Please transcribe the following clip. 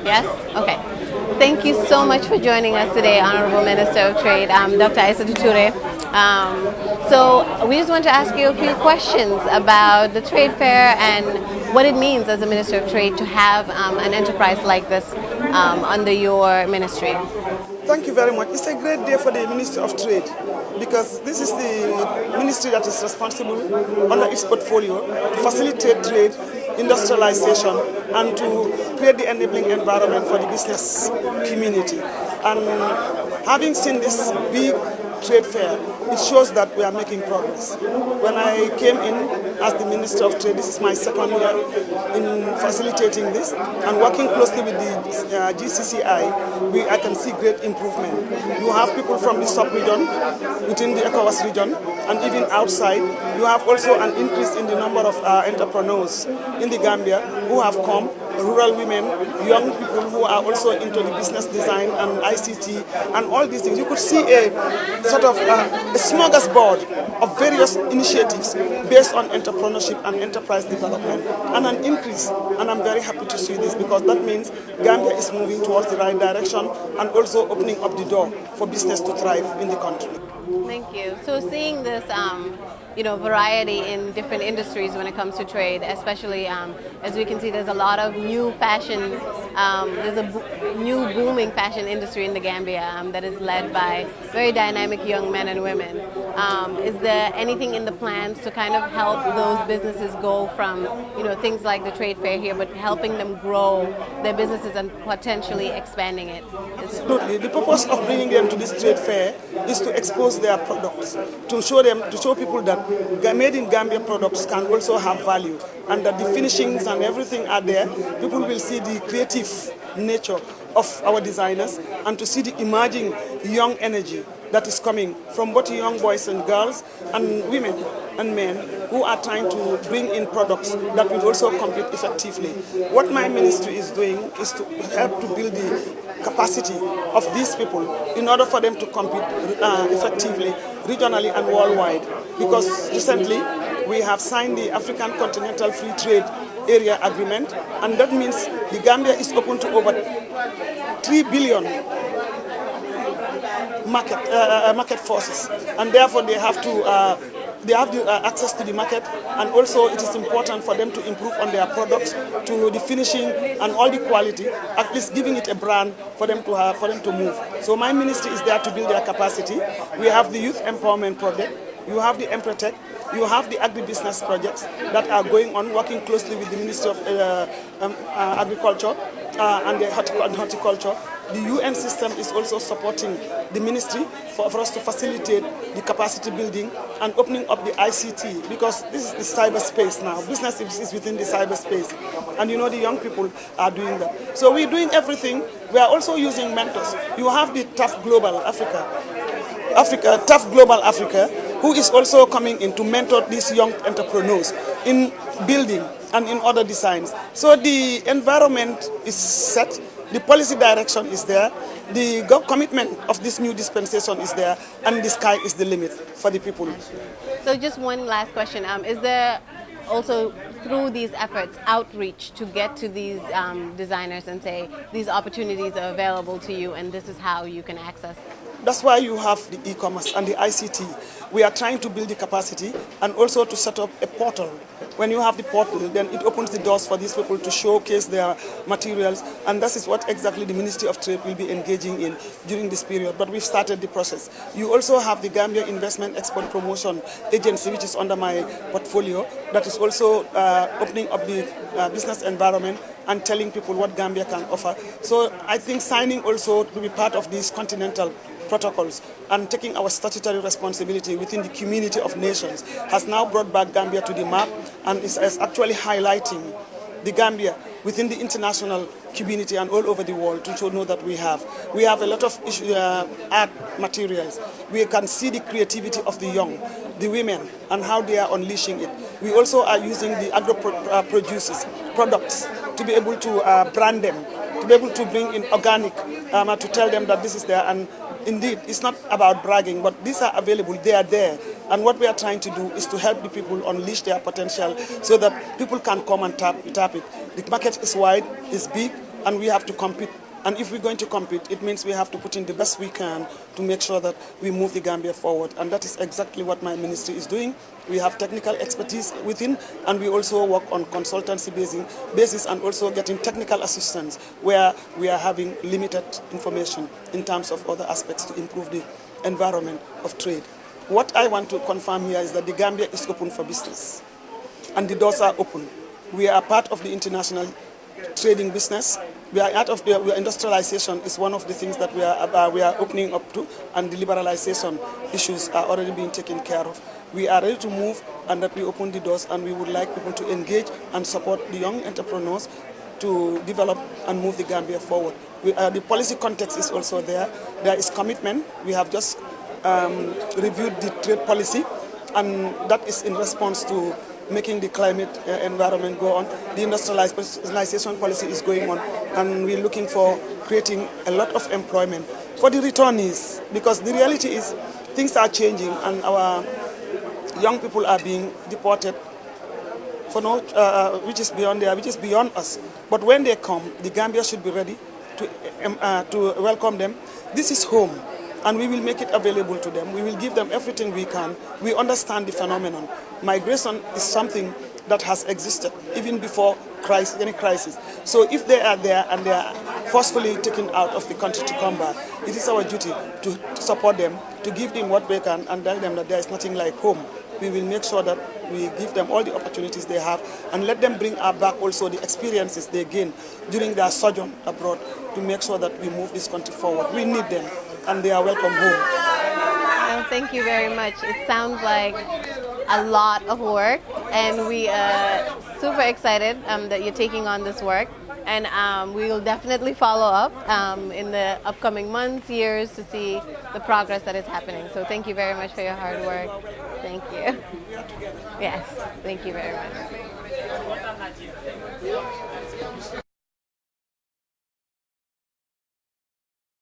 Yes? Okay. Thank you so much for joining us today, Honorable Minister of Trade, Dr. Isatou Touray. So we just want to ask you a few questions about the trade fair and what it means as a Minister of Trade to have an enterprise like this under your ministry. Thank you very much. It's a great day for the Ministry of Trade because this is the ministry that is responsible under its portfolio to facilitate trade, industrialization, and to create the enabling environment for the business community. And having seen this big trade fair, it shows that we are making progress. When I came in as the Minister of Trade, this is my second year in facilitating this and working closely with the GCCI, I can see great improvement. You have people from the sub-region, within the ECOWAS region, and even outside. You have also an increase in the number of entrepreneurs in the Gambia who have come, rural women, young people who are also into the business design and ICT and all these things. You could see a sort of a smorgasbord of various initiatives based on entrepreneurship and enterprise development and an increase. And I'm very happy to see this because that means Gambia is moving towards the right direction and also opening up the door for business to thrive in the country. Thank you. So seeing this, variety in different industries when it comes to trade, especially as we can see, there's a lot of new fashion. There's a new booming fashion industry in the Gambia that is led by very dynamic young men and women. Is there anything in the plans to kind of help those businesses go from, things like the trade fair here, but helping them grow their businesses and potentially expanding it? Absolutely. The purpose of bringing them to this trade fair is to expose their products, to show people that made in Gambia products can also have value and that the finishings and everything are there. People will see the creative nature of our designers and to see the emerging young energy that is coming from both young boys and girls and women and men who are trying to bring in products that will also compete effectively. What my ministry is doing is to help to build the capacity of these people in order for them to compete effectively, regionally and worldwide. Because recently we have signed the African Continental Free Trade Area Agreement, and that means the Gambia is open to over 3 billion market forces, and therefore they have the access to the market, and also it is important for them to improve on their products, to the finishing and all the quality, at least giving it a brand for them to move. So my ministry is there to build their capacity. We have the Youth Empowerment Project, you have the Empretech, you have the agribusiness projects that are going on, working closely with the Ministry of Agriculture and the Horticulture. The UN system is also supporting the ministry for us to facilitate the capacity building and opening up the ICT, because this is the cyberspace now. Business is within the cyberspace, and the young people are doing that. So we're doing everything. We are also using mentors. You have the Tough Global Africa, who is also coming in to mentor these young entrepreneurs in building and in other designs. So the environment is set, the policy direction is there, the commitment of this new dispensation is there, and the sky is the limit for the people. So just one last question. Is there also, through these efforts, outreach to get to these designers and say, these opportunities are available to you and this is how you can access them? That's why you have the e-commerce and the ICT. We are trying to build the capacity and also to set up a portal. When you have the portal, then it opens the doors for these people to showcase their materials, and that is what exactly the Ministry of Trade will be engaging in during this period. But we've started the process. You also have the Gambia Investment Export Promotion Agency, which is under my portfolio, that is also opening up the business environment and telling people what Gambia can offer. So I think signing also to be part of these continental protocols and taking our statutory responsibility within the community of nations has now brought back Gambia to the map and is actually highlighting the Gambia within the international community and all over the world to know that we have a lot of art materials. We can see the creativity of the young, the women, and how they are unleashing it. We also are using the producers, products, to be able to brand them, to be able to bring in organic, to tell them that this is there. And indeed, it's not about bragging, but these are available, they are there. And what we are trying to do is to help the people unleash their potential so that people can come and tap it. The market is wide, it's big, and we have to compete. And if we're going to compete, it means we have to put in the best we can to make sure that we move the Gambia forward. And that is exactly what my ministry is doing. We have technical expertise within, and we also work on consultancy basis and also getting technical assistance where we are having limited information in terms of other aspects to improve the environment of trade. What I want to confirm here is that the Gambia is open for business, and the doors are open. We are part of the international trading business. We are out of the industrialization is one of the things that we are opening up to, and the liberalization issues are already being taken care of. We are ready to move, and that we open the doors, and we would like people to engage and support the young entrepreneurs to develop and move the Gambia forward. The policy context is also there. There is commitment. We have just reviewed the trade policy, and that is in response to making the climate environment go on. The industrialization policy is going on, and we're looking for creating a lot of employment for the returnees, because the reality is things are changing and our young people are being deported for no, which is beyond there, which is beyond us. But when they come, the Gambia should be ready to welcome them. This is home, and we will make it available to them. We will give them everything we can. We understand the phenomenon. Migration is something that has existed even before any crisis. So if they are there and they are forcefully taken out of the country to come back, it is our duty to support them, to give them what we can, and tell them that there is nothing like home. We will make sure that we give them all the opportunities they have, and let them bring back also the experiences they gain during their sojourn abroad, to make sure that we move this country forward. We need them, and they are welcome home. Thank you very much. It sounds like a lot of work, and we are super excited that you're taking on this work, and we will definitely follow up in the upcoming months, years, to see the progress that is happening. So thank you very much for your hard work. Thank you. Yes, thank you very much.